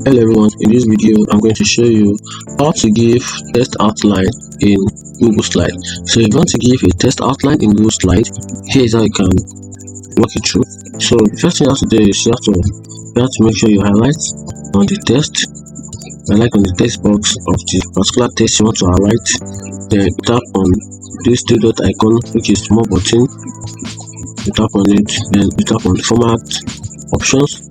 Hello everyone, in this video I'm going to show you how to give text outline in Google Slide. So if you want to give a text outline in Google Slide, here is how you can walk it through. So the first thing you have to do is you have to make sure you highlight on the text, highlight on the text box of the particular text you want to highlight. Then tap on this three dot icon, which is small button. You tap on it, then you tap on the format options.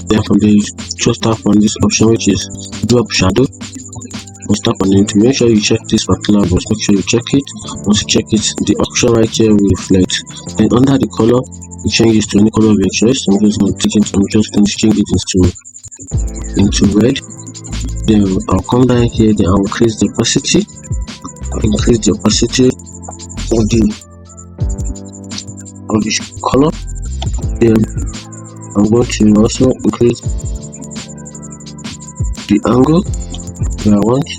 Then from there, just tap on this option, which is drop shadow. Just tap on it. Make sure you check this particular box. Make sure you check it. Once you check it, the option right here will reflect. Then under the color, you change it to any color of your choice. I'm just going to take it. I'm just going to change it into red. Then I'll come down here. Then I'll increase the opacity. I'll increase the opacity of the color. Then I'm going to also increase the angle where I want.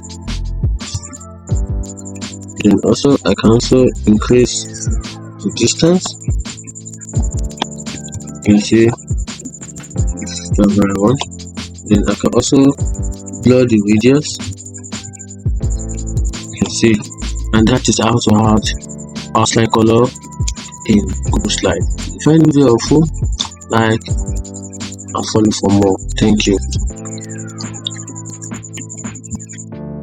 Then also I can also increase the distance. You can see where I want. Then I can also blur the radius. You can see, and that is how to add outline color in Google Slide. If you find the video helpful, like and follow for more. Thank you.